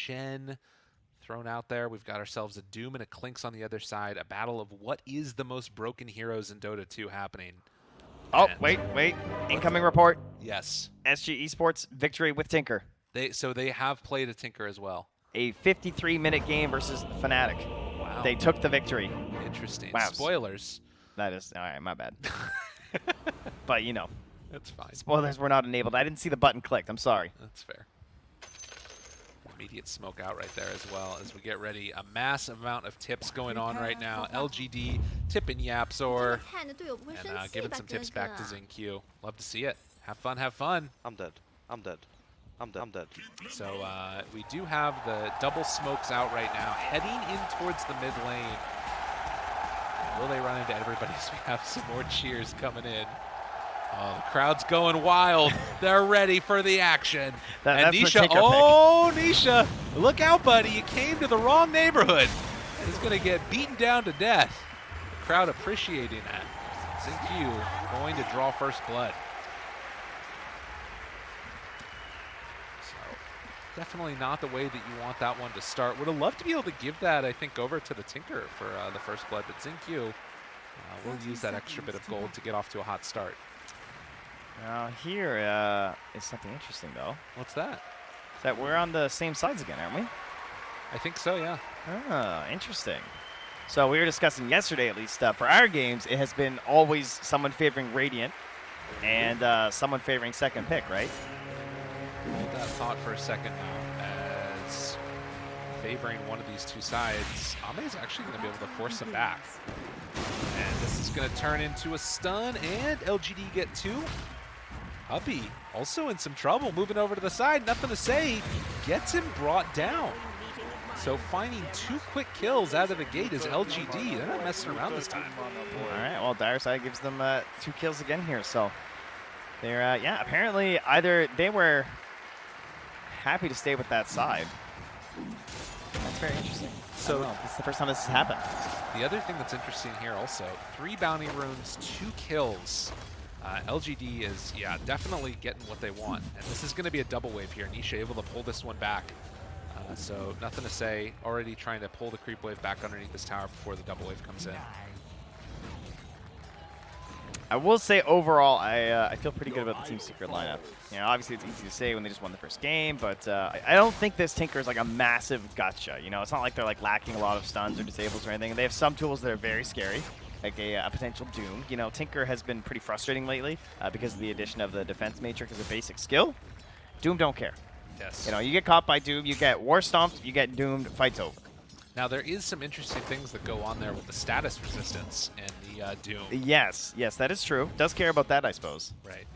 Shen thrown out there. We've got ourselves a Doom and a Clinks on the other side. A battle of what is the most broken heroes in Dota 2 happening. Oh, wait. Incoming report. Yes. SG Esports victory with Tinker. So they have played a Tinker as well. A 53-minute game versus Fnatic. Wow. They took the victory. Interesting. Wow. Spoilers. That is, all right, my bad. But, you know. That's fine. Spoilers were not enabled. I didn't see the button clicked. I'm sorry. That's fair. Immediate smoke out right there as well as we get ready. A massive amount of tips going on right now. LGD tipping Yapzor and giving some tips back to XinQ. Love to see it. Have fun, have fun. I'm dead. So we do have the double smokes out right now, heading in towards the mid lane. Will they run into everybody as we have some more cheers coming in? Oh, the crowd's going wild. They're ready for the action. That's Nisha, Nisha, look out, buddy. You came to the wrong neighborhood. He's going to get beaten down to death. The crowd appreciating that. XinQ going to draw first blood. So definitely not the way that you want that one to start. Would have loved to be able to give that, I think, over to the Tinker for the first blood, but XinQ will use that extra bit of gold to get off to a hot start. Now here is something interesting, though. What's that? That we're on the same sides again, aren't we? I think so, yeah. Ah, interesting. So we were discussing yesterday, at least, for our games, it has been always someone favoring Radiant and someone favoring second pick, right? Hold that thought for a second now, as favoring one of these two sides, Ame's actually going to be able to force him back. And this is going to turn into a stun, and LGD get two. Uppy also in some trouble, moving over to the side, nothing to say, gets him brought down. So finding two quick kills out of the gate is LGD. They're not messing around this time. All right, well, Dire Side gives them 2 kills again here. So they're, yeah, apparently either they were happy to stay with that side. That's very interesting. So it's the first time this has happened. The other thing that's interesting here also, 3 bounty runes, 2 kills. LGD is, yeah, definitely getting what they want. And this is going to be a double wave here. Nisha able to pull this one back. So nothing to say. Already trying to pull the creep wave back underneath this tower before the double wave comes in. I will say overall, I feel pretty good about the Team Secret lineup. You know, obviously it's easy to say when they just won the first game, but I don't think this Tinker is like a massive gotcha. You know, it's not like they're like lacking a lot of stuns or disables or anything. They have some tools that are very scary, like a potential Doom. You know, Tinker has been pretty frustrating lately because of the addition of the defense matrix as a basic skill. Doom don't care. Yes. You know, you get caught by Doom, you get war stomped, you get doomed, fight's over. Now there is some interesting things that go on there with the status resistance and the Doom. Yes, that is true. Does care about that, I suppose. Right.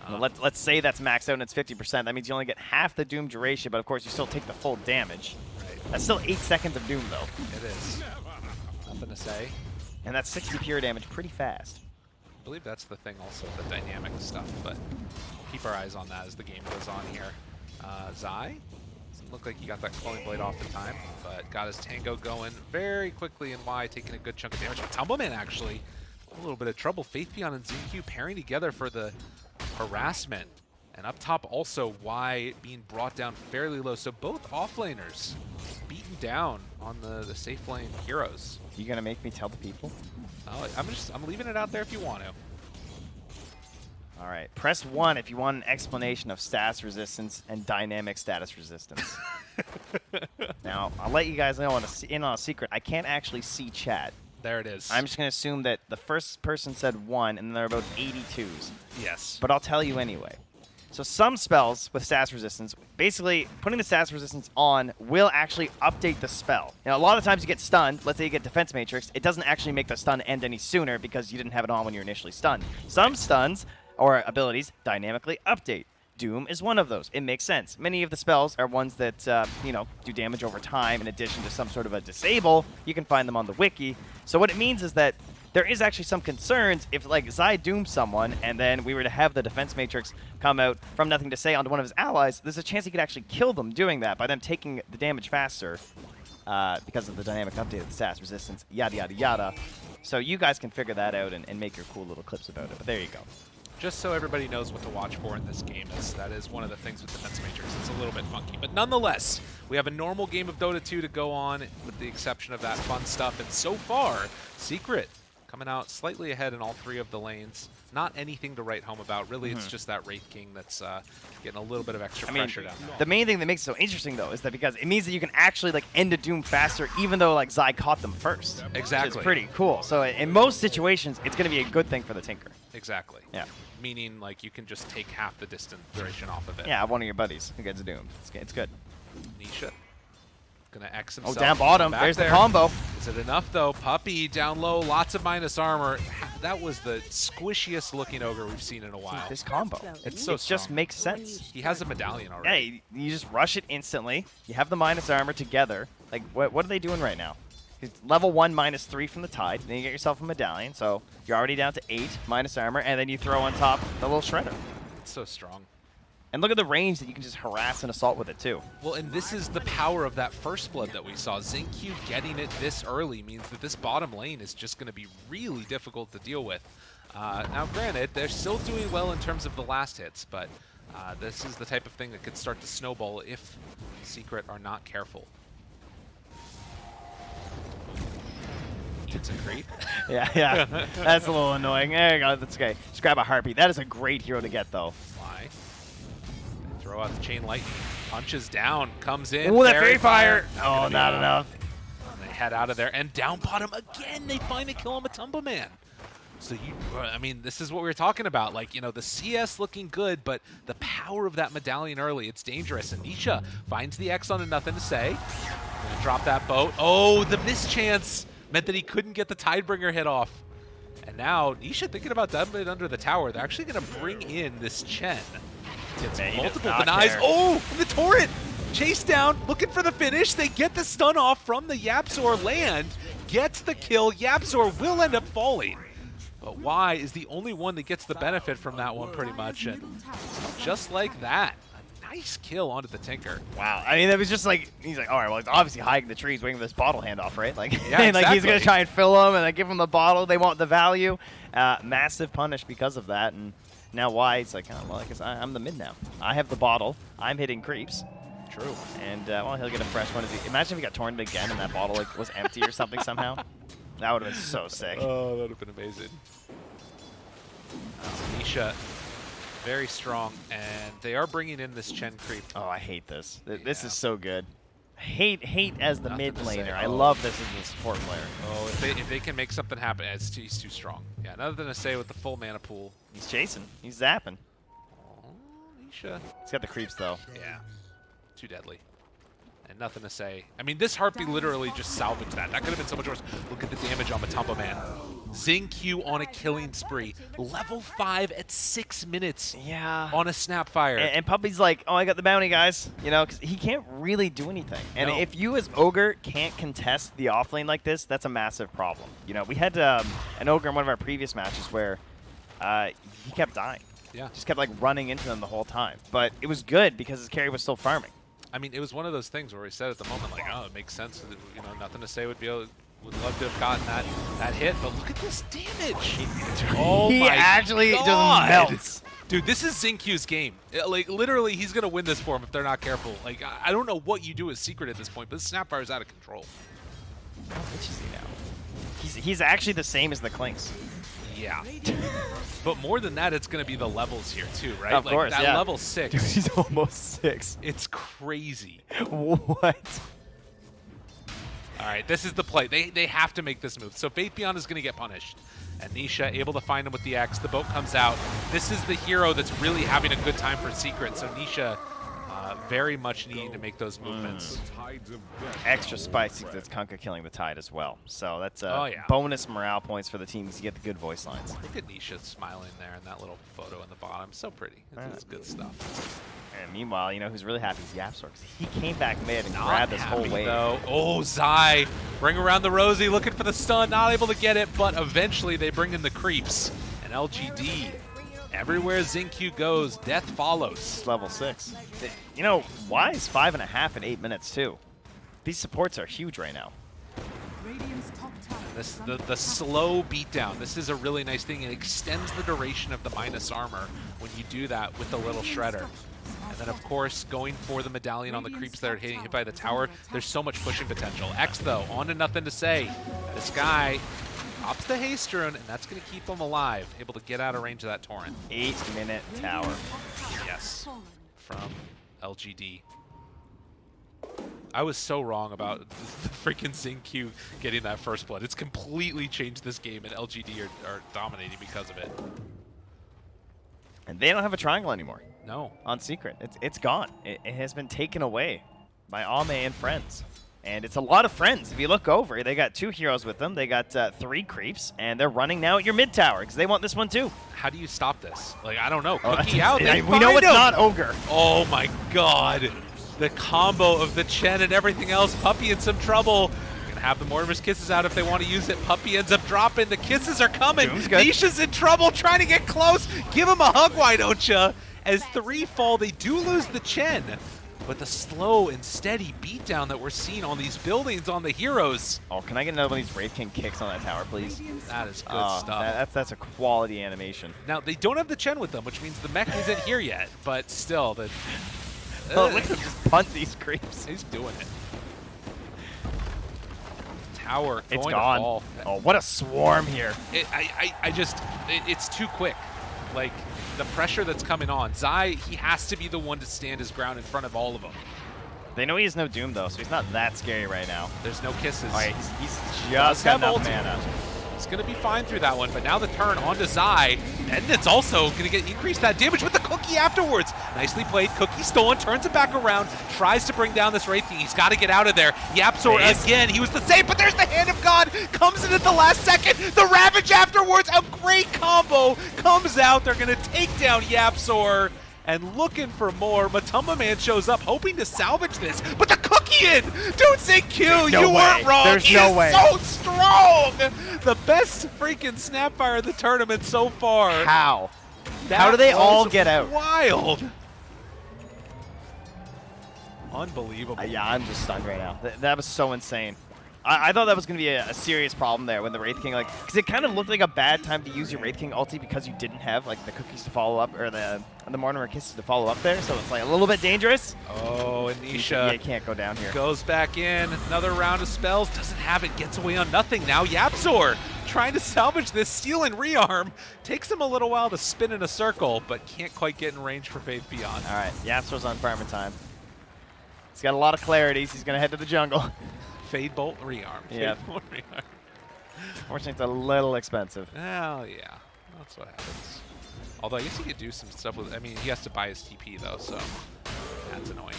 Well, let's say that's maxed out and it's 50%. That means you only get half the Doom duration, but of course you still take the full damage. Right. That's still 8 seconds of Doom, though. It is. Nothing to say. And that's 60 pure damage pretty fast. I believe that's the thing also, the dynamic stuff, but keep our eyes on that as the game goes on here. Zai, doesn't look like he got that Culling Blade off in time, but got his Tango going very quickly and Y, taking a good chunk of damage. But Tumbleman actually, a little bit of trouble. Faithbeyond and XinQ pairing together for the harassment. And up top also Y being brought down fairly low. So both offlaners beaten down on the safe lane heroes. You gonna make me tell the people? Oh, I'm leaving it out there if you want to. All right, press 1 if you want an explanation of status resistance and dynamic status resistance. Now, I'll let you guys know in on a secret. I can't actually see chat. There it is. I'm just going to assume that the first person said 1, and there are about 82s. Yes. But I'll tell you anyway. So some spells with status resistance, basically putting the status resistance on will actually update the spell. Now, a lot of times you get stunned. Let's say you get defense matrix. It doesn't actually make the stun end any sooner because you didn't have it on when you were initially stunned. Some stuns or abilities dynamically update. Doom is one of those. It makes sense. Many of the spells are ones that, you know, do damage over time in addition to some sort of a disable. You can find them on the wiki. So what it means is that there is actually some concerns if, like, Zai dooms someone and then we were to have the defense matrix come out from nothing to say onto one of his allies, there's a chance he could actually kill them doing that by them taking the damage faster because of the dynamic update of the stats resistance, yada, yada, yada. So you guys can figure that out and make your cool little clips about it. But there you go. just so everybody knows what to watch for in this game, as that is one of the things with Defense Matrix. It's a little bit funky. But nonetheless, we have a normal game of Dota 2 to go on, with the exception of that fun stuff. And so far, Secret coming out slightly ahead in all 3 of the lanes. Not anything to write home about. Really, it's just that Wraith King that's getting a little bit of extra pressure down there. The main thing that makes it so interesting, though, is that because it means that you can actually like end a Doom faster, even though like Zai caught them first. Exactly. Which is pretty cool. So in most situations, it's going to be a good thing for the Tinker. Exactly. Yeah. Meaning, like, you can just take half the distance duration off of it. Yeah, one of your buddies who gets Doom. It's good. Nisha gonna X himself. Oh, down bottom. There's the combo. Is it enough, though? Puppey down low, lots of minus armor. That was the squishiest looking ogre we've seen in a while. This combo. It's so strong. Just makes sense. He has a medallion already. Yeah, you just rush it instantly. You have the minus armor together. Like, what are they doing right now? It's level 1 -3 from the Tide. Then you get yourself a medallion, so you're already down to 8 minus armor, and then you throw on top the little shredder. It's so strong. And look at the range that you can just harass and assault with it, too. Well, and this is the power of that first blood that we saw. XinQ getting it this early means that this bottom lane is just going to be really difficult to deal with. Now, granted, they're still doing well in terms of the last hits, but this is the type of thing that could start to snowball if Secret are not careful. Eats a creep. Yeah. That's a little annoying. There you go. That's okay. Just grab a heartbeat. That is a great hero to get, though. Why? They throw out the chain lightning. Punches down. Comes in. Ooh, that fairy fire. Oh, not enough. And they head out of there. And down bottom again. They find a kill on Matumba Man. So I mean, this is what we were talking about. Like, you know, the CS looking good, but the power of that medallion early, it's dangerous. And Nisha finds the X on a nothing to say. Gonna drop that boat. Oh, the mischance meant that he couldn't get the Tidebringer hit off. And now, Nisha thinking about dumping it under the tower. They're actually going to bring in this Chen. Gets multiple denies. Oh, and the turret! Chase down, looking for the finish. They get the stun off from the Yapzor land. Gets the kill. Yapzor will end up falling. But Y is the only one that gets the benefit from that one, pretty much. And just like that, a nice kill onto the Tinker. Wow. I mean, it was just like, he's like, all right, well, he's obviously hiding the trees, waiting for this bottle handoff, right? Like, yeah, like he's going to try and fill them and then give them the bottle. They want the value. Massive punish because of that. And now Y is like, oh, well, I guess I'm the mid now. I have the bottle. I'm hitting creeps. True. And, well, he'll get a fresh one. Imagine if he got torn again and that bottle like was empty or something somehow. That would have been so sick. Oh, that would have been amazing. Nisha, very strong, and they are bringing in this Chen creep. Oh, I hate this. This is so good. Hate as the mid laner. I Oh. love this as the support player. Oh, if they can make something happen, he's too strong. Yeah, nothing to say with the full mana pool. He's chasing. He's zapping. Oh, Nisha. He's got the creeps, though. Yeah, too deadly. And nothing to say. I mean, this Harpy literally just salvaged that. That could have been so much worse. Look at the damage on Matumba Man. XinQ on a killing spree. Level 5 at 6 minutes. Yeah. On a Snapfire. And Puppey's like, oh, I got the bounty, guys. You know, because he can't really do anything. And No. if you as Ogre can't contest the offlane like this, that's a massive problem. You know, we had an Ogre in one of our previous matches where he kept dying. Yeah. Just kept, like, running into them the whole time. But it was good because his carry was still farming. I mean, it was one of those things where we said at the moment, like, oh, it makes sense. You know, nothing to say would love to have gotten that hit, but look at this damage. Oh he my actually God. just melts. Dude, this is XinQ's game. Like, literally, he's going to win this for him if they're not careful. Like, I don't know what you do as Secret at this point, but this Snapfire is out of control. How rich is he now? He's actually the same as the Clinks. Yeah. But more than that, it's going to be the levels here, too, right? Of course, that yeah. level 6. Dude, he's almost 6. It's crazy. What? All right, this is the play. They have to make this move. So Faithion is going to get punished. And Nisha able to find him with the X. The boat comes out. This is the hero that's really having a good time for Secret. So Nisha very much needing to make those movements. Extra spicy that's Kunkka killing the Tide as well. So that's Oh, yeah. bonus morale points for the team because you get the good voice lines. Look at Nisha smiling there in that little photo in the bottom. So pretty. It's good stuff. And meanwhile, you know who's really happy is Yapzor because he came back mid and Not grabbed this whole happy, wave. though. Oh, Zai. Bring around the Rosie, looking for the stun. Not able to get it, but eventually they bring in the creeps. And LGD. Everywhere XinQ goes, death follows. It's level 6. You know, why is 5.5 in 8 minutes too? These supports are huge right now. Radiant's top tower The slow beatdown. This is a really nice thing. It extends the duration of the minus armor when you do that with the little shredder. And then, of course, going for the medallion on the creeps that are hit by the tower. There's so much pushing potential. X, though, on to nothing to say. This guy pops the haste rune, and that's going to keep him alive, able to get out of range of that torrent. 8-minute tower. Yes, from LGD. I was so wrong about the freaking Xingqiu getting that first blood. It's completely changed this game, and LGD are dominating because of it. And they don't have a triangle anymore. No. On Secret. It's gone. It has been taken away by Ame and friends. And it's a lot of friends. If you look over, they got 2 heroes with them. They got 3 creeps, and they're running now at your mid tower because they want this one too. How do you stop this? Like, I don't know. Oh, Cookie out. we know it's not Ogre. Oh my god. The combo of the Chen and everything else. Puppy in some trouble. Gonna have the Mortimer's Kisses out if they want to use it. Puppy ends up dropping. The kisses are coming. Nisha's in trouble, trying to get close. Give him a hug, why don't ya? As 3 fall, they do lose the Chen. But the slow and steady beatdown that we're seeing on these buildings on the heroes. Oh, can I get another one of these Wraith King kicks on that tower, please? That is good stuff. That's a quality animation. Now, they don't have the Chen with them, which means the mech isn't here yet. But still, the... Oh, look at him just punt these creeps. He's doing it. Tower going it's to gone. fall. Oh, what a swarm here. It's too quick. Like, the pressure that's coming on. Zai, he has to be the one to stand his ground in front of all of them. They know he has no Doom, though, so he's not that scary right now. There's no kisses. All right, he's just got enough mana. He's going to be fine through that one, but now the turn onto Zai, and it's also going to get increased that damage with the Cookie afterwards. Nicely played. Cookie stolen, turns it back around, tries to bring down this Wraith King. He's got to get out of there. Yapzor again, he was the same, but there's the Hand of God, comes in at the last second. The Ravage afterwards, a great combo comes out. They're going to take down Yapzor. And looking for more, Matumba Man shows up, hoping to salvage this, but the Cookie in! Don't say Q, you weren't wrong! There's no way. So strong! The best freaking Snapfire of the tournament so far. How? How do they all get out? Wild! Unbelievable. Yeah, I'm just stunned right now. That was so insane. I thought that was going to be a serious problem there when the Wraith King, because it kind of looked like a bad time to use your Wraith King ulti because you didn't have, like, the cookies to follow up, or the Mortimer Kisses to follow up there, so it's, like, a little bit dangerous. Oh, Anisha. Yeah, you can't go down here. Goes back in, another round of spells, doesn't have it, gets away on nothing now. Yapzor trying to salvage this, stealing rearm. Takes him a little while to spin in a circle, but can't quite get in range for Faith Beyond. All right, Yapzor's on farming time. He's got a lot of clarities. He's going to head to the jungle. Fade Bolt rearm. Yeah. Fade Bolt rearm. Unfortunately, it's a little expensive. Well, yeah. That's what happens. Although I guess he could do some stuff with... I mean, he has to buy his TP, though, so that's annoying.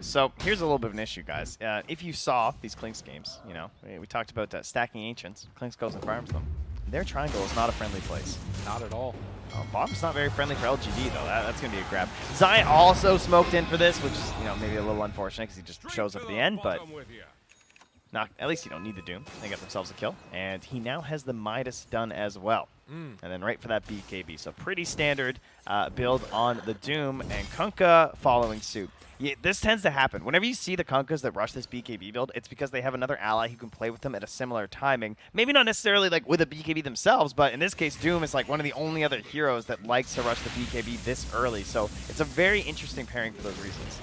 So here's a little bit of an issue, guys. If you saw these Clinks games, you know, we talked about stacking Ancients. Clinks goes and farms them. Their triangle is not a friendly place. Not at all. Bottom's not very friendly for LGD, though. That's going to be a grab. Zai also smoked in for this, which is, you know, maybe a little unfortunate because he just shows up at the end, but... at least you don't need the Doom. They got themselves a kill. And he now has the Midas done as well. And then right for that BKB. So pretty standard build on the Doom, and Kunkka following suit. Yeah, this tends to happen. Whenever you see the Kunkkas that rush this BKB build, it's because they have another ally who can play with them at a similar timing. Maybe not necessarily like with a BKB themselves, but in this case, Doom is like one of the only other heroes that likes to rush the BKB this early. So it's a very interesting pairing for those reasons.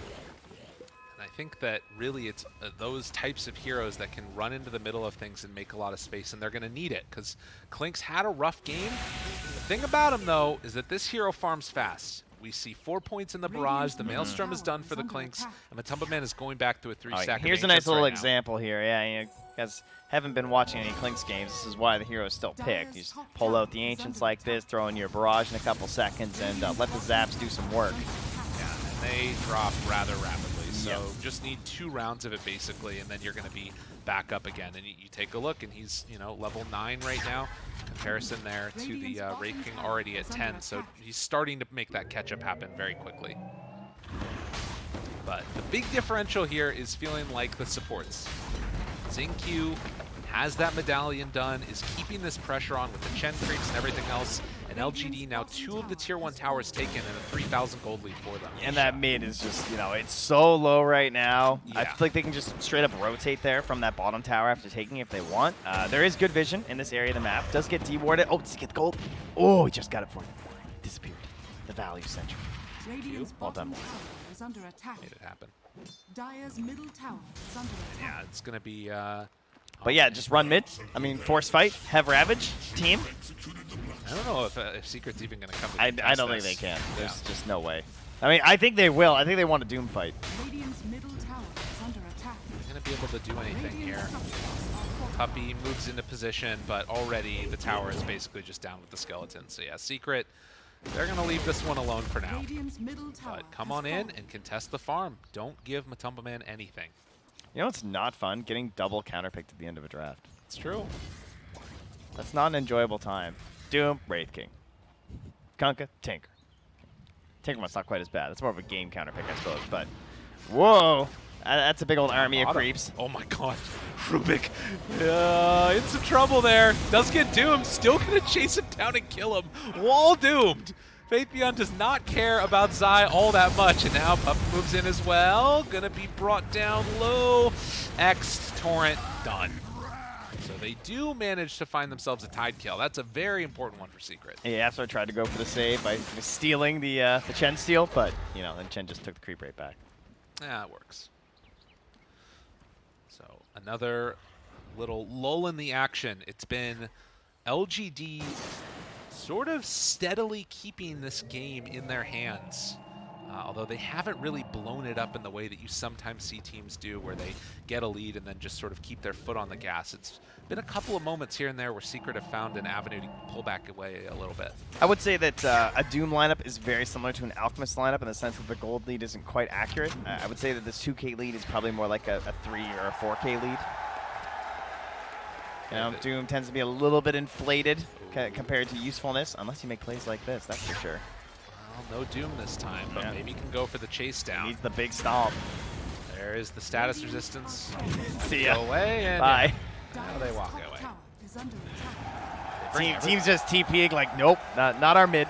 I think that really it's those types of heroes that can run into the middle of things and make a lot of space, and they're going to need it because Clinks had a rough game. The thing about him, though, is that this hero farms fast. We see 4 points in the barrage. The Maelstrom is done for the Clinks, and Matumba Man is going back to a 3-stack. Here's a nice little example here. Yeah, you guys haven't been watching any Clinks games. This is why the hero is still picked. You just pull out the Ancients like this, throw in your barrage in a couple seconds, and let the Zaps do some work. Yeah, and they drop rather rapidly. So just need 2 rounds of it, basically, and then you're going to be back up again. And you take a look, and he's, you know, level 9 right now. Comparison there to the Wraith King already at 10, so he's starting to make that catch-up happen very quickly. But the big differential here is feeling like the supports. Xingqiu has that medallion done, is keeping this pressure on with the Chen creeps and everything else, and And LGD now 2 of the tier 1 towers taken and a 3,000 gold lead for them. And that mid is just, you know, it's so low right now. I Yeah. feel like they can just straight up rotate there from that bottom tower after taking if they want. There is good vision in this area of the map. Does get dewarded. Oh, does he get the gold? Oh, he just got it for him. Disappeared. The value century. Well done, boys. Is under attack. Made it happen. Dire's middle tower is under attack. Yeah, it's going to be... But yeah, just run mid. I mean, force fight, have Ravage, team. I don't know if Secret's even going to come to I contest don't think this. they can. There's Yeah. just no way. I mean, I think they will. I think they want a Doom fight. Radiant's middle tower is under attack. They're going to be able to do anything here. Radiant's structures are fortified. Puppy moves into position, but already the tower is basically just down with the skeleton. So yeah, Secret, they're going to leave this one alone for now. Radiant's middle tower But come has on in fallen. and contest the farm. Don't give Matumba Man anything. You know what's not fun? Getting double counterpicked at the end of a draft. It's true. That's not an enjoyable time. Doom, Wraith King. Kunkka, Tinker. Tinkermon's not quite as bad. That's more of a game counterpick, I suppose. But, whoa. That's a big old army of Bottom. creeps. Oh my god. Rubik in some trouble there. Does get doomed. Still going to chase him down and kill him. Wall doomed. Faithion does not care about Zai all that much. And now Puppy moves in as well. Going to be brought down low. X Torrent done. So they do manage to find themselves a tied kill. That's a very important one for Secret. Yeah, so I tried to go for the save by stealing the Chen steal, but, you know, then Chen just took the creep rate back. Yeah, it works. So another little lull in the action. It's been LGD sort of steadily keeping this game in their hands. Although they haven't really blown it up in the way that you sometimes see teams do, where they get a lead and then just sort of keep their foot on the gas. It's been a couple of moments here and there where Secret have found an avenue to pull back away a little bit. I would say that a Doom lineup is very similar to an Alchemist lineup in the sense that the gold lead isn't quite accurate. I would say that this 2K lead is probably more like a 3 or a 4K lead. You know, Doom tends to be a little bit inflated compared to usefulness, unless you make plays like this, that's for sure. Well, no Doom this time, but Yeah. maybe he can go for the chase down. Needs the big stomp. There is the status resistance. See ya. Go away and Bye. now they walk Dire's away. top tower is under attack. Team's just TPing like, nope, not our mid.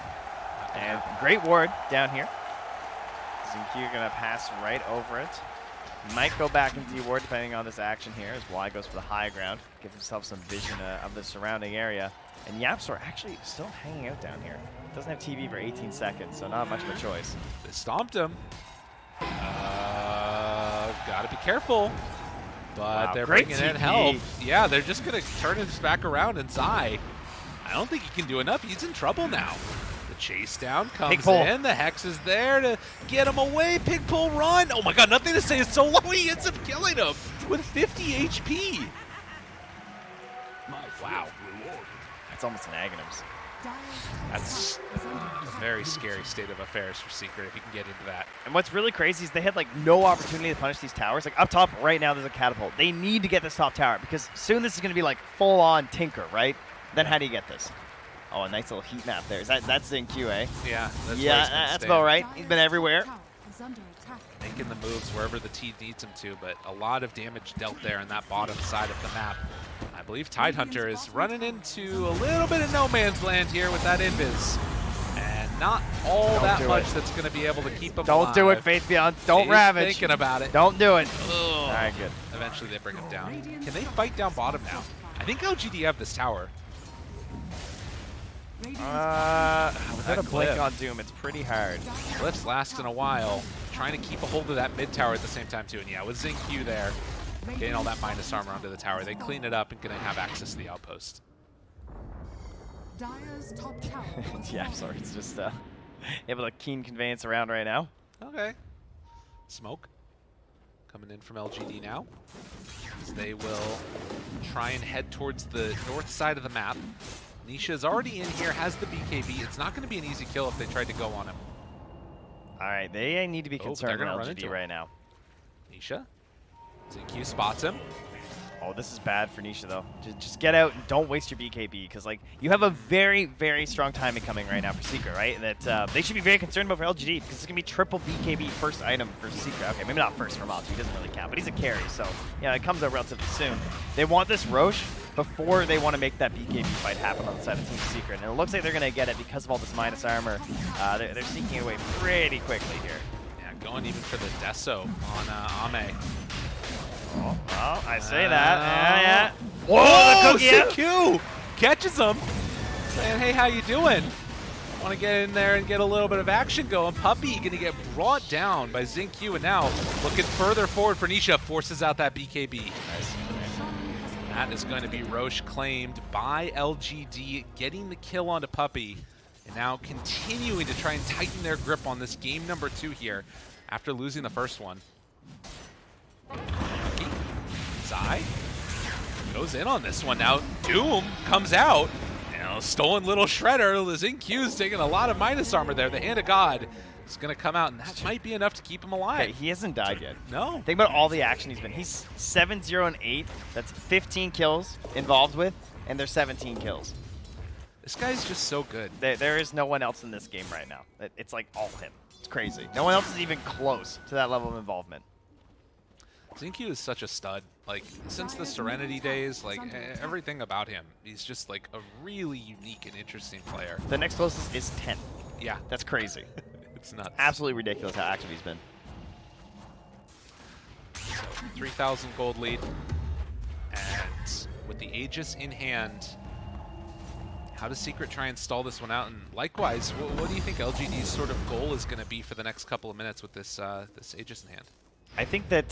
And great ward down here. Zinq gonna pass right over it. Might go back and D-ward depending on this action here as Y goes for the high ground. Gives himself some vision of the surrounding area. And YapzOr actually still hanging out down here. Doesn't have TV for 18 seconds, so not much of a choice. They stomped him. Gotta be careful. But Wow, they're great bringing in TP. help. Yeah, they're just going to turn this back around, and Zai, I don't think he can do enough. He's in trouble now. The chase down comes Pig pull. in. The Hex is there to get him away. Pig pull run. Oh my god, nothing to say. It's so low. He ends up killing him with 50 HP. Wow. That's almost an Aghanims. That's a very scary state of affairs for Secret if you can get into that. And what's really crazy is they had like no opportunity to punish these towers. Like up top right now there's a catapult. They need to get this top tower because soon this is going to be like full on Tinker, right? Then how do you get this? Oh, a nice little heat map there. That's Zinq, eh? Yeah, that's Yeah, where he's been that's staying. about right. He's been everywhere. Tower is under attack. Making the moves wherever the T needs him to, but a lot of damage dealt there in that bottom side of the map. I believe Tidehunter is running into a little bit of no man's land here with that invis. And not all Don't that do much it. that's going to be able to keep him Don't do it, alive. Faith Beyond. Don't He's ravage. thinking about it. Don't do it. Ugh. All right, good. Eventually they bring him down. Can they fight down bottom now? I think LGD have this tower. Without a blink cliff. on Doom, it's pretty hard. Cliff's lasting a while. Trying to keep a hold of that mid tower at the same time too. And yeah, with Zinq there, getting all that minus armor onto the tower, they clean it up and gonna have access to the outpost. Dire's top tower. Yeah, sorry. It's just able to keen conveyance around right now. Okay. Smoke coming in from LGD now. As they will try and head towards the north side of the map. Nisha is already in here, has the BKB. It's not going to be an easy kill if they tried to go on him. All right, they need to be Oh, concerned they're gonna with run into LGD him. right now. Nisha. Zinq spots him. Oh, this is bad for Nisha, though. Just get out and don't waste your BKB, because like you have a very, very strong timing coming right now for Secret, right? That they should be very concerned about for LGD, because it's going to be triple BKB first item for Secret. Okay, maybe not first for Mob, he doesn't really count, but he's a carry, so yeah, it comes out relatively soon. They want this Roche before they want to make that BKB fight happen on the side of Team Secret. And it looks like they're going to get it because of all this minus armor. They're sneaking away pretty quickly here. Yeah, going even for the Deso on Ame. Oh, well, I say that. Yeah. Whoa, the cookie CQ catches him, saying, hey, how you doing? Want to get in there and get a little bit of action going. Puppy going to get brought down by XinQ, and now looking further forward for Nisha, forces out that BKB. Nice. That is going to be Roche claimed by LGD, getting the kill onto Puppy, and now continuing to try and tighten their grip on this game number 2 here after losing the first one. Zai goes in on this one now. Doom comes out. Stolen little shredder. XinQ's taking a lot of minus armor there. The Hand of God is going to come out, and that might be enough to keep him alive. Okay, he hasn't died yet. No. Think about all the action he's been. He's 7-0-8. That's 15 kills involved with, and there's 17 kills. This guy's just so good. There is no one else in this game right now. It's like all him. It's crazy. No one else is even close to that level of involvement. XinQ is such a stud. Like, since the Serenity days, like, everything about him, he's just, like, a really unique and interesting player. The next closest is 10. Yeah. That's crazy. It's nuts. Absolutely ridiculous how active he's been. So, 3,000 gold lead. And with the Aegis in hand, how does Secret try and stall this one out? And likewise, what do you think LGD's sort of goal is going to be for the next couple of minutes with this this Aegis in hand? I think that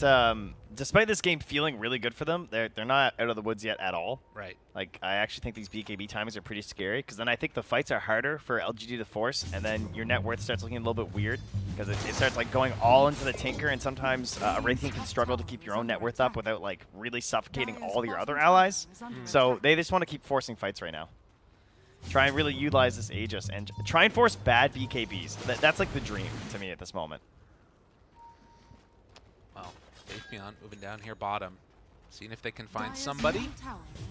despite this game feeling really good for them, they're not out of the woods yet at all. Right. Like, I actually think these BKB timings are pretty scary, because then I think the fights are harder for LGD to force, and then your net worth starts looking a little bit weird, because it starts like going all into the Tinker, and sometimes a Wraith King can struggle to keep your own net worth up without like really suffocating all your other allies. So they just want to keep forcing fights right now. Try and really utilize this Aegis, and try and force bad BKBs. That's like the dream to me at this moment. Well, Atheon moving down here bottom, seeing if they can find somebody.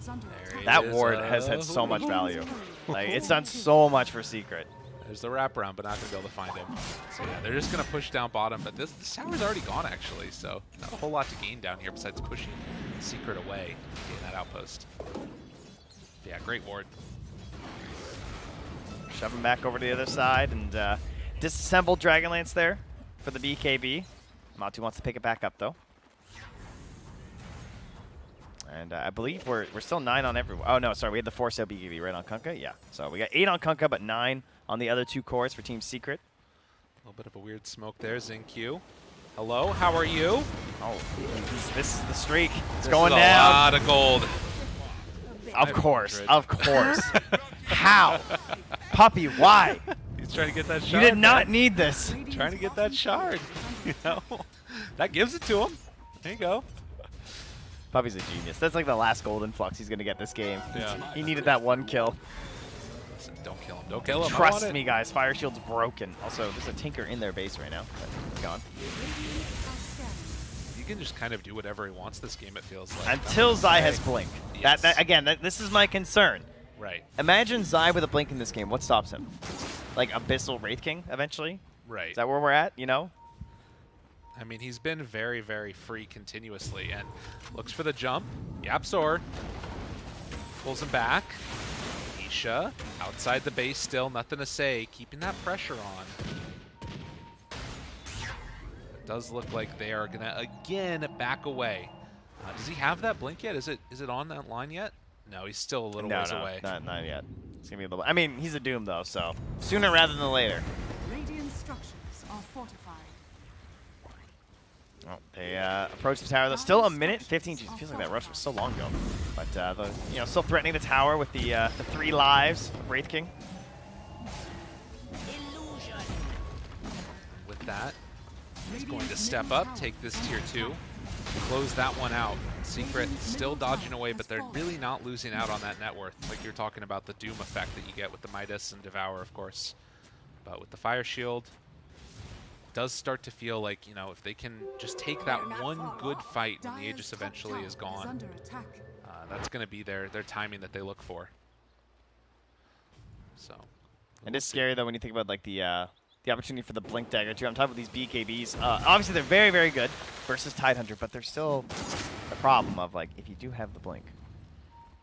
There he That is. ward has had so much value. Like, it's done so much for Secret. There's the wraparound, but not going to be able to find him. So yeah, they're just going to push down bottom, but this tower's already gone actually, so not a whole lot to gain down here besides pushing Secret away, getting that outpost. Yeah, great ward. Shove him back over to the other side, and disassemble Dragonlance there for the BKB. Matu wants to pick it back up, though. And I believe we're still 9 on everyone. Oh, no, sorry. We had the 4-sale BKB right on Kunkka. Yeah. So we got 8 on Kunkka, but 9 on the other 2 cores for Team Secret. A little bit of a weird smoke there, XinQ. Hello, how are you? Oh, this is the streak. It's This going is down. a lot of gold. Of course. 500. Of course. How? Puppy, why? He's trying to get that You shard. did not man. need this. Trying to get that shard. You know? That gives it to him. There you go. Puppy's a genius. That's like the last golden flux he's going to get this game. Yeah. He needed that 1 kill. Listen, don't kill him. Don't kill him. I Trust want it. me, guys. Fire Shield's broken. Also, there's a Tinker in their base right now. But it's gone. He can just kind of do whatever he wants this game, it feels like. Until Zai has Blink. Yes. This is my concern. Right. Imagine Zai with a Blink in this game. What stops him? Like Abyssal Wraith King, eventually? Right. Is that where we're at, you know? I mean, he's been very, very free continuously, and looks for the jump. Yapzor pulls him back. Isha outside the base still, nothing to say, keeping that pressure on. It does look like they are gonna again back away. Does he have that blink yet? Is it on that line yet? No, he's still a little ways away. Not yet. It's gonna be a little. I mean, he's a Doom though, so sooner rather than later. Radiant structures are fortified. Oh, they approach the tower. There's still a minute 15. Geez, it feels like that rush was so long ago. But still threatening the tower with the 3 lives of Wraith King. With that, he's going to step up, take this tier 2, close that one out. Secret still dodging away, but they're really not losing out on that net worth. Like you're talking about the Doom effect that you get with the Midas and Devour, of course. But with the Fire Shield, does start to feel like, you know, if they can just take that one good fight when the Aegis eventually is gone, that's going to be their timing that they look for. So, It is scary though when you think about like the opportunity for the Blink Dagger too. I'm talking about these BKBs. Obviously they're very, very good versus Tidehunter, but there's still the problem of like if you do have the Blink,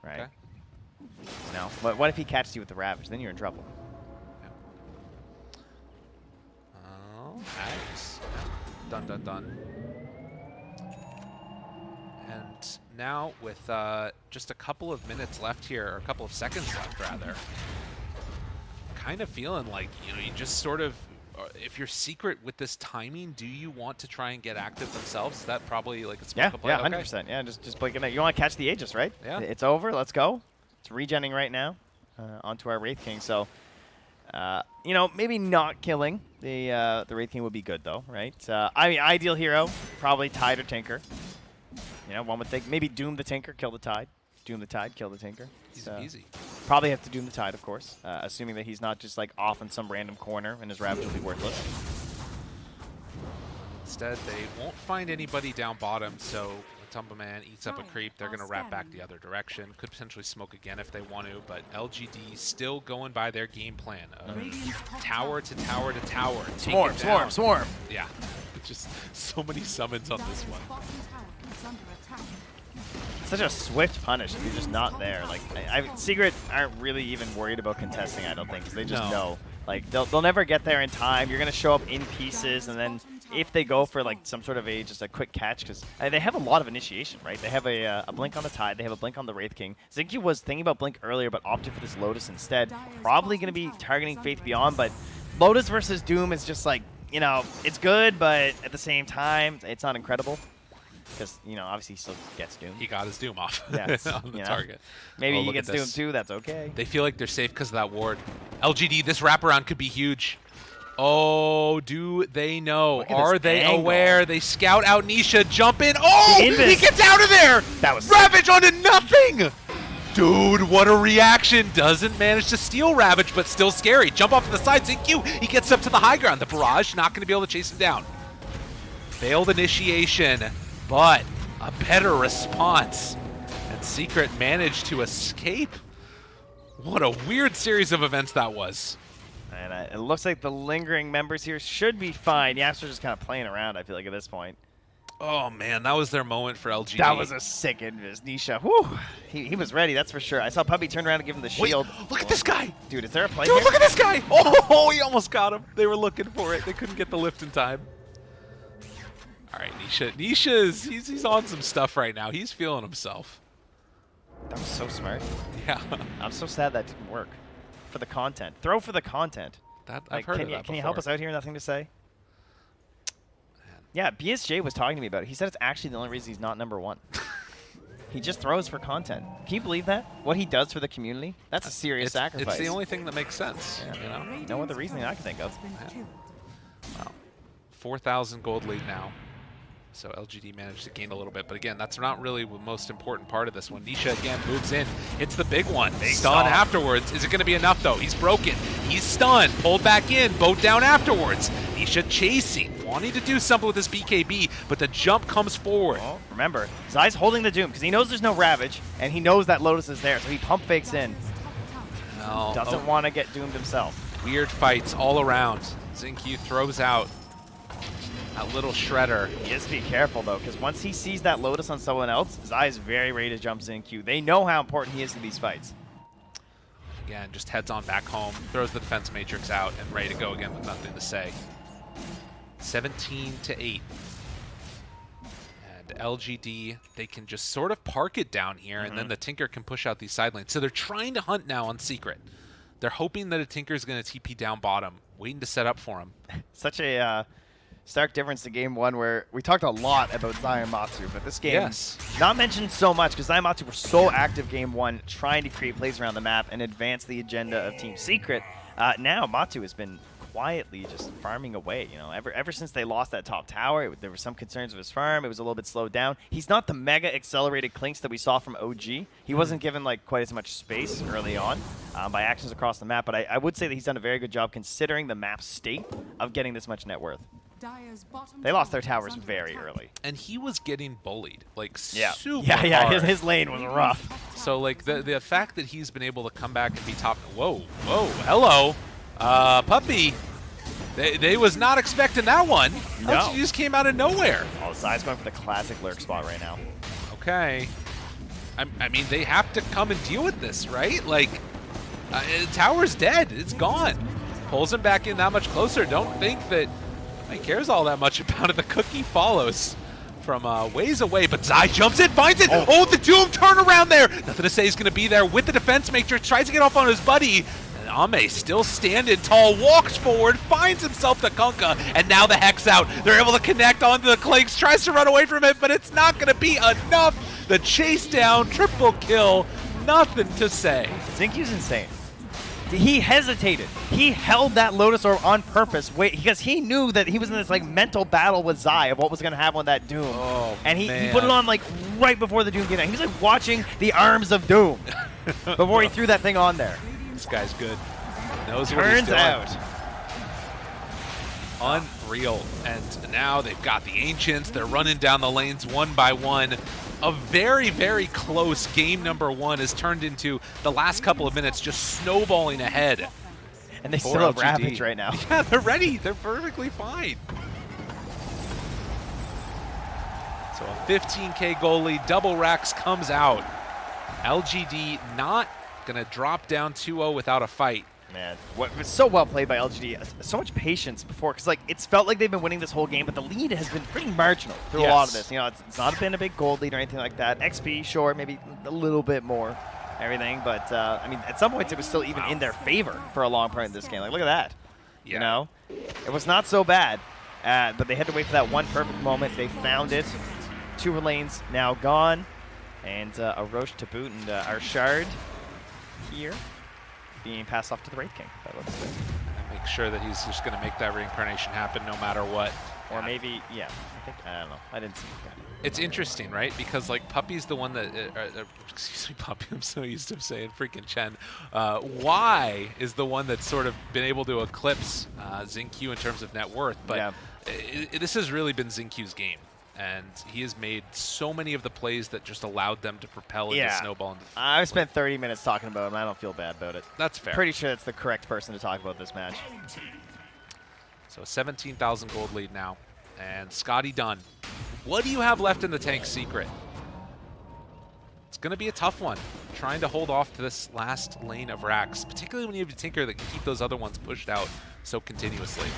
right? Okay. No. But what if he catches you with the Ravage? Then you're in trouble. Oh, nice. Done, done, done. And now with just a couple of minutes left here, or a couple of seconds left rather, kind of feeling like, you know, you just sort of, if you're Secret with this timing, do you want to try and get active themselves? Is that probably like a smart play? Yeah, 100%. Yeah, just blink it out. You want to catch the Aegis, right? Yeah. It's over. Let's go. It's regenning right now onto our Wraith King. So, you know, maybe not killing the Wraith King would be good, though, right? I mean, ideal hero, probably Tide or Tinker. You know, one would think maybe Doom the Tinker, kill the Tide. Doom the Tide, kill the Tinker. Easy. Probably have to Doom the Tide, of course, assuming that he's not just like off in some random corner and his Ravage will be worthless. Instead, they won't find anybody down bottom, so Tumba Man eats up a creep. They're going to wrap back the other direction. Could potentially smoke again if they want to, but LGD still going by their game plan of tower to tower to tower. Swarm. Yeah, just so many summons on this one. Such a swift punish if you're just not there. Like, Secret aren't really even worried about contesting, I don't think, because they just know. Like, they'll never get there in time. You're going to show up in pieces, and then if they go for, like, some sort of just a quick catch, because they have a lot of initiation, right? They have a Blink on the Tide. They have a Blink on the Wraith King. Xingqiu was thinking about Blink earlier, but opted for this Lotus instead. Probably going to be targeting Faith Beyond, but Lotus versus Doom is just, like, you know, it's good, but at the same time, it's not incredible. Because, you know, obviously he still gets Doom. He got his Doom off Yes, on the target. Maybe he gets Doom too, that's okay. They feel like they're safe because of that ward. LGD, this wraparound could be huge. Oh, do they know? Are they aware? They scout out Nisha, jump in. Oh, he gets out of there! That was Ravage onto nothing! Dude, what a reaction. Doesn't manage to steal Ravage, but still scary. Jump off to the side, Xingqiu. He gets up to the high ground. The barrage, not going to be able to chase him down. Failed initiation, but a better response. And Secret managed to escape. What a weird series of events that was. And it looks like the lingering members here should be fine. Yaps are just kind of playing around, I feel like, at this point. Oh, man, that was their moment for LGD. That was a sick invis. Nisha, whew, he was ready, that's for sure. I saw Puppy turn around and give him the shield. Wait, look at this guy. Dude, is there a play Dude, here? look at this guy. Oh, he almost got him. They were looking for it. They couldn't get the lift in time. All right, Nisha's he's on some stuff right now. He's feeling himself. That was so smart. Yeah. I'm so sad that didn't work. For the content. Throw for the content. I've heard of that Can you help us out here? Nothing to say? Yeah, BSJ was talking to me about it. He said it's actually the only reason he's not #1. He just throws for content. Can you believe that? What he does for the community? That's a serious sacrifice. It's the only thing that makes sense. Yeah. You know? No other reasoning I can think of. Yeah. Wow. 4,000 gold lead now. So LGD managed to gain a little bit, but again, that's not really the most important part of this one. Nisha again moves in, hits the big one. Stun afterwards. Is it going to be enough though? He's broken. He's stunned. Pulled back in. Boat down afterwards. Nisha chasing, wanting to do something with his BKB, but the jump comes forward. Well, remember, Zai's holding the Doom because he knows there's no Ravage, and he knows that Lotus is there, so he pump fakes in. No. Doesn't want to get doomed himself. Weird fights all around. Xingqiu throws out that little shredder. He has to be careful, though, because once he sees that Lotus on someone else, Zai is very ready to jump Xingqiu. They know how important he is to these fights. Again, just heads on back home, throws the defense matrix out, and ready to go again with nothing to say. 17-8. And LGD, they can just sort of park it down here, and then the Tinker can push out these side lanes. So they're trying to hunt now on Secret. They're hoping that a Tinker is going to TP down bottom, waiting to set up for him. Such a stark difference to game one where we talked a lot about Zai and Matsu, but this game, not mentioned so much because Zai and Matsu were so active game one, trying to create plays around the map and advance the agenda of Team Secret. Now Matsu has been quietly just farming away. You know, ever since they lost that top tower, there were some concerns of his farm. It was a little bit slowed down. He's not the mega accelerated Clinks that we saw from OG. He wasn't given like quite as much space early on by actions across the map, but I would say that he's done a very good job considering the map's state of getting this much net worth. They lost their towers very early. And he was getting bullied, like Yeah. super hard. His lane was rough. So like the fact that he's been able to come back and be top, whoa, hello, Puppy. They was not expecting that one. No. He just came out of nowhere. Oh, Zai's going for the classic lurk spot right now. Okay. I mean, they have to come and deal with this, right? Like, tower's dead. It's gone. Pulls him back in that much closer. Don't think that he cares all that much about it. The cookie follows from ways away, but Zai jumps in, finds it. Oh, the Doom turnaround there. Nothing to say he's going to be there with the defense matrix. Tries to get off on his buddy. And Ame still standing tall, walks forward, finds himself the Kunkka, and now the Hex out. They're able to connect onto the Clinks, tries to run away from it, but it's not going to be enough. The chase down, triple kill, nothing to say. Xinkyu's insane. He hesitated. He held that Lotus Orb on purpose, because he knew that he was in this like mental battle with Zai of what was going to happen with that Doom. Oh, and he put it on like right before the Doom came out. He was like watching the arms of Doom before he threw that thing on there. This guy's good. Knows what he's Turns doing. out. Unreal. And now they've got the Ancients. They're running down the lanes one by one. A very, very close game number one has turned into the last couple of minutes just snowballing ahead. And they still have Ravage right now. Yeah, they're ready. They're perfectly fine. So a 15K goal lead. Double Racks comes out. LGD not going to drop down 2-0 without a fight. Man, what was so well played by LGD. So much patience before, because like it's felt like they've been winning this whole game, but the lead has been pretty marginal through a lot of this. You know, it's not been a big gold lead or anything like that. XP, sure, maybe a little bit more, everything, but I mean, at some points it was still even in their favor for a long part in this game. Like, look at that. Yeah. You know, it was not so bad, but they had to wait for that one perfect moment. They found it. 2 lanes now gone, and a Roche to boot, and our Shard here being passed off to the Wraith King. That looks good. And make sure that he's just going to make that reincarnation happen no matter what. Or maybe, yeah, I don't know. I didn't see that. It's interesting, right? Because like Puppy's the one that, excuse me, Puppy, I'm so used to saying freaking Chen. Y is the one that's sort of been able to eclipse Xingqiu in terms of net worth, but this has really been Xingqiu's game. And he has made so many of the plays that just allowed them to propel into Snowball. I've spent 30 minutes talking about him. I don't feel bad about it. That's fair. Pretty sure that's the correct person to talk about this match. So 17,000 gold lead now. And Scotty done. What do you have left in the tank secret? It's going to be a tough one, trying to hold off to this last lane of racks, particularly when you have a Tinker that can keep those other ones pushed out so continuously.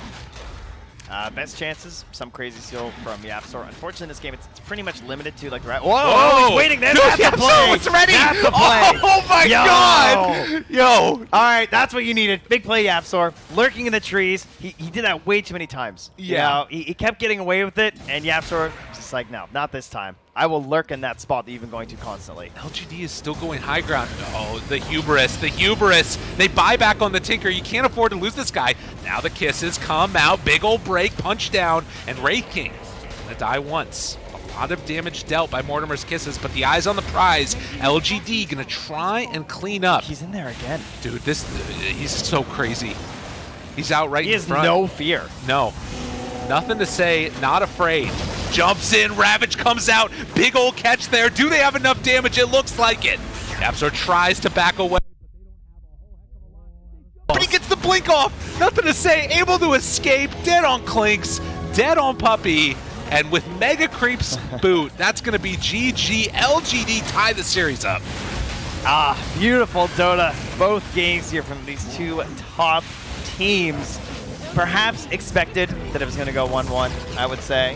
Best chances, some crazy skill from YapzOr. Unfortunately, in this game, it's pretty much limited to like the Whoa! He's waiting there. That's the play. It's ready. That's the play. Oh my God! Yo! All right, that's what you needed. Big play, YapzOr. Lurking in the trees. He did that way too many times. Yeah. You know, he kept getting away with it, and YapzOr just like, no, not this time. I will lurk in that spot that you've been going to constantly. LGD is still going high ground. Oh, the hubris, the hubris. They buy back on the Tinker. You can't afford to lose this guy. Now the kisses come out. Big old break, punch down, and Wraith King gonna die once. A lot of damage dealt by Mortimer's kisses, but the eyes on the prize. LGD gonna try and clean up. He's in there again. Dude, he's so crazy. He's out right in front. He has no fear. No. Nothing to say, not afraid. Jumps in, Ravage comes out, big old catch there. Do they have enough damage? It looks like it. YapzOr tries to back away, but he gets the blink off. Nothing to say, able to escape, dead on Clinks, dead on Puppy, and with Mega Creep's boot, that's going to be GG. LGD tie the series up. Ah, beautiful Dota. Both games here from these two top teams. Perhaps expected that it was going to go 1-1, I would say.